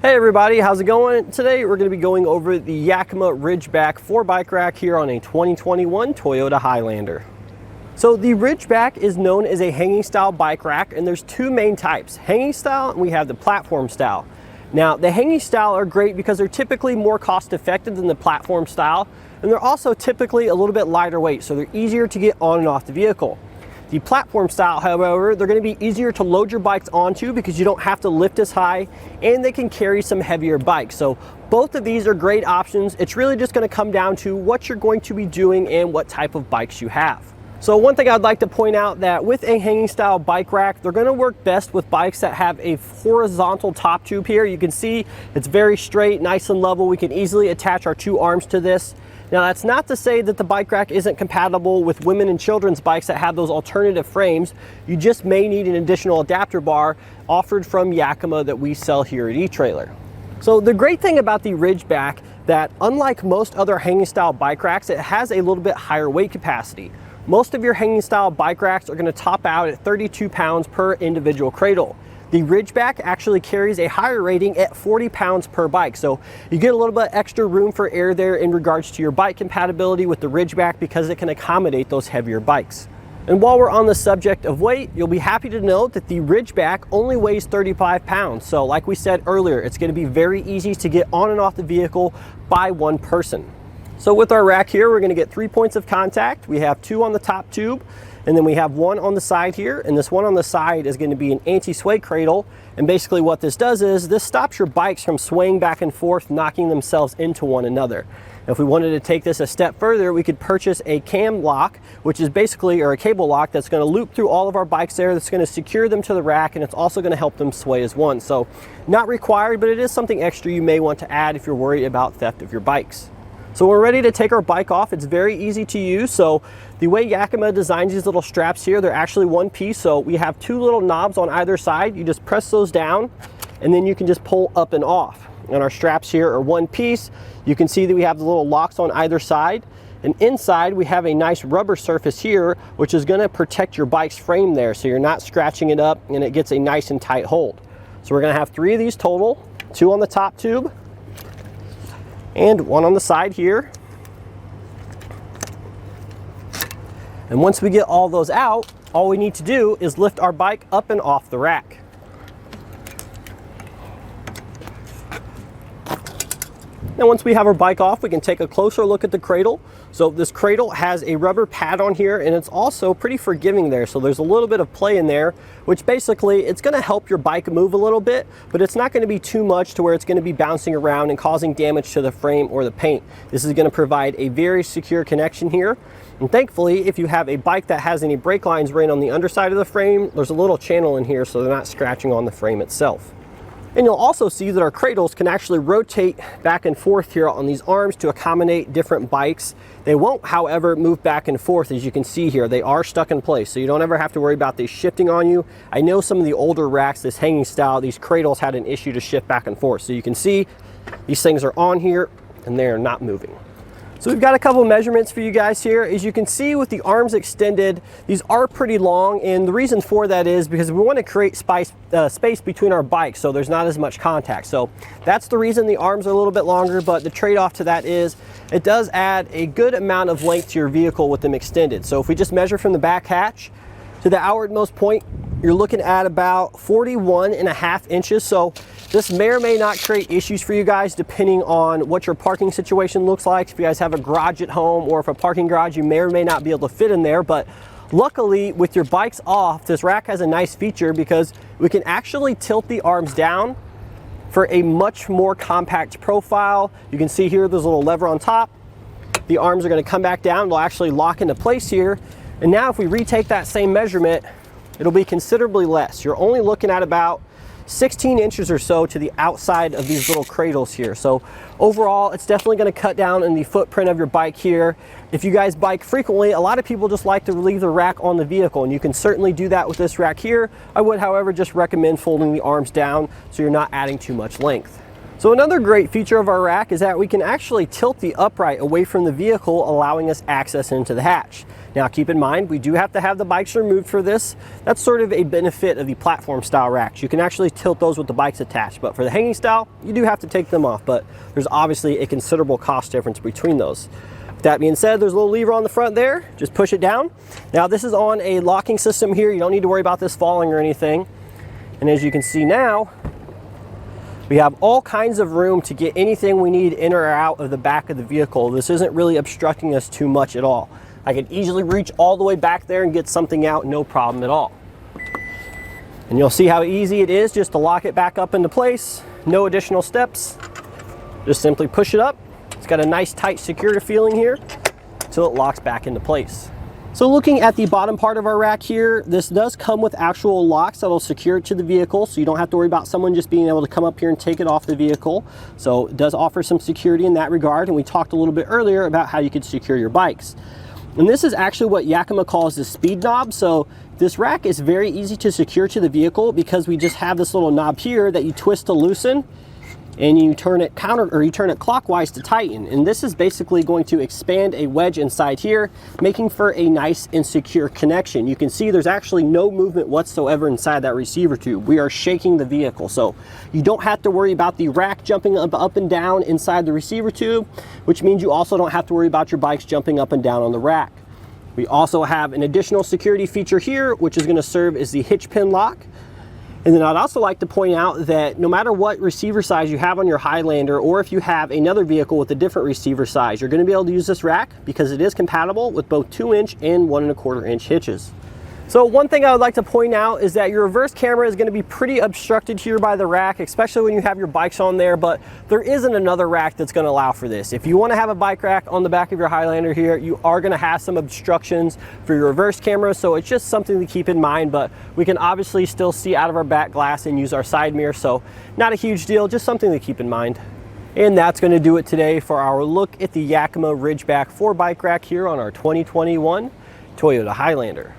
Hey everybody, how's it going? Today we're going to be going over the Yakima Ridgeback 4-bike rack here on a 2021 Toyota Highlander. So the Ridgeback is known as a hanging style bike rack, and there's two main types, hanging style and we have the platform style. Now the hanging style are great because they're typically more cost effective than the platform style, and they're also typically a little bit lighter weight, so they're easier to get on and off the vehicle. The platform style, however, they're going to be easier to load your bikes onto because you don't have to lift as high, and they can carry some heavier bikes. So both of these are great options. It's really just going to come down to what you're going to be doing and what type of bikes you have. So one thing I'd like to point out that with a hanging style bike rack, they're going to work best with bikes that have a horizontal top tube here. You can see it's very straight, nice and level. We can easily attach our two arms to this. Now that's not to say that the bike rack isn't compatible with women and children's bikes that have those alternative frames. You just may need an additional adapter bar offered from Yakima that we sell here at etrailer. So the great thing about the Ridgeback, that unlike most other hanging style bike racks, it has a little bit higher weight capacity. Most of your hanging style bike racks are going to top out at 32 pounds per individual cradle. The Ridgeback actually carries a higher rating at 40 pounds per bike, so you get a little bit extra room for air there in regards to your bike compatibility with the Ridgeback because it can accommodate those heavier bikes. And while we're on the subject of weight, you'll be happy to know that the Ridgeback only weighs 35 pounds. So like we said earlier, it's going to be very easy to get on and off the vehicle by one person. So with our rack here, we're going to get 3 points of contact. We have two on the top tube, and then we have one on the side here, and this one on the side is going to be an anti-sway cradle. And basically what this does is this stops your bikes from swaying back and forth, knocking themselves into one another. If we wanted to take this a step further, we could purchase a cam lock, which is basically, or a cable lock that's going to loop through all of our bikes there, that's going to secure them to the rack, and it's also going to help them sway as one. So not required, but it is something extra you may want to add if you're worried about theft of your bikes. So we're ready to take our bike off. It's very easy to use. So the way Yakima designs these little straps here, they're actually one piece. So we have two little knobs on either side. You just press those down and then you can just pull up and off. And our straps here are one piece. You can see that we have the little locks on either side. And inside we have a nice rubber surface here, which is going to protect your bike's frame there, so you're not scratching it up and it gets a nice and tight hold. So we're going to have 3 of these total, 2 on the top tube, and 1 on the side here. And once we get all those out, all we need to do is lift our bike up and off the rack. Now once we have our bike off, we can take a closer look at the cradle. So this cradle has a rubber pad on here, and it's also pretty forgiving there. So there's a little bit of play in there, which basically it's going to help your bike move a little bit, but it's not going to be too much to where it's going to be bouncing around and causing damage to the frame or the paint. This is going to provide a very secure connection here. And thankfully, if you have a bike that has any brake lines right on the underside of the frame, there's a little channel in here so they're not scratching on the frame itself. And you'll also see that our cradles can actually rotate back and forth here on these arms to accommodate different bikes. They won't, however, move back and forth. As you can see here, they are stuck in place, so you don't ever have to worry about these shifting on you. I know some of the older racks, this hanging style, these cradles had an issue to shift back and forth. So you can see these things are on here and they are not moving. So we've got a couple measurements for you guys here. As you can see with the arms extended, these are pretty long, and the reason for that is because we want to create space between our bikes so there's not as much contact. So that's the reason the arms are a little bit longer, but the trade-off to that is it does add a good amount of length to your vehicle with them extended. So if we just measure from the back hatch to the outwardmost point, you're looking at about 41.5 inches. So this may or may not create issues for you guys depending on what your parking situation looks like. If you guys have a garage at home or if a parking garage, you may or may not be able to fit in there. But luckily with your bikes off, this rack has a nice feature because we can actually tilt the arms down for a much more compact profile. You can see here there's a little lever on top. The arms are going to come back down. They'll actually lock into place here. And now if we retake that same measurement, it'll be considerably less. You're only looking at about 16 inches or so to the outside of these little cradles here. So overall, it's definitely going to cut down in the footprint of your bike here. If you guys bike frequently, a lot of people just like to leave the rack on the vehicle, and you can certainly do that with this rack here. I would, however, just recommend folding the arms down so you're not adding too much length. So another great feature of our rack is that we can actually tilt the upright away from the vehicle, allowing us access into the hatch. Now keep in mind, we do have to have the bikes removed for this. That's sort of a benefit of the platform style racks. You can actually tilt those with the bikes attached, but for the hanging style, you do have to take them off, but there's obviously a considerable cost difference between those. With that being said, there's a little lever on the front there, just push it down. Now this is on a locking system here. You don't need to worry about this falling or anything. And as you can see now, we have all kinds of room to get anything we need in or out of the back of the vehicle. This isn't really obstructing us too much at all. I could easily reach all the way back there and get something out, no problem at all. And you'll see how easy it is just to lock it back up into place. No additional steps. Just simply push it up. It's got a nice tight secure feeling here until it locks back into place. So looking at the bottom part of our rack here, this does come with actual locks that will secure it to the vehicle, so you don't have to worry about someone just being able to come up here and take it off the vehicle. So it does offer some security in that regard, and we talked a little bit earlier about how you could secure your bikes. And this is actually what Yakima calls the speed knob. So this rack is very easy to secure to the vehicle because we just have this little knob here that you twist to loosen, and you turn it clockwise to tighten. And this is basically going to expand a wedge inside here, making for a nice and secure connection. You can see there's actually no movement whatsoever inside that receiver tube. We are shaking the vehicle, so you don't have to worry about the rack jumping up and down inside the receiver tube, which means you also don't have to worry about your bikes jumping up and down on the rack. We also have an additional security feature here, which is going to serve as the hitch pin lock. And then I'd also like to point out that no matter what receiver size you have on your Highlander, or if you have another vehicle with a different receiver size, you're going to be able to use this rack because it is compatible with both 2-inch and 1 1/4 inch hitches. So one thing I would like to point out is that your reverse camera is going to be pretty obstructed here by the rack, especially when you have your bikes on there, but there isn't another rack that's going to allow for this. If you want to have a bike rack on the back of your Highlander here, you are going to have some obstructions for your reverse camera, so it's just something to keep in mind, but we can obviously still see out of our back glass and use our side mirror, so not a huge deal, just something to keep in mind. And that's going to do it today for our look at the Yakima Ridgeback 4 bike rack here on our 2021 Toyota Highlander.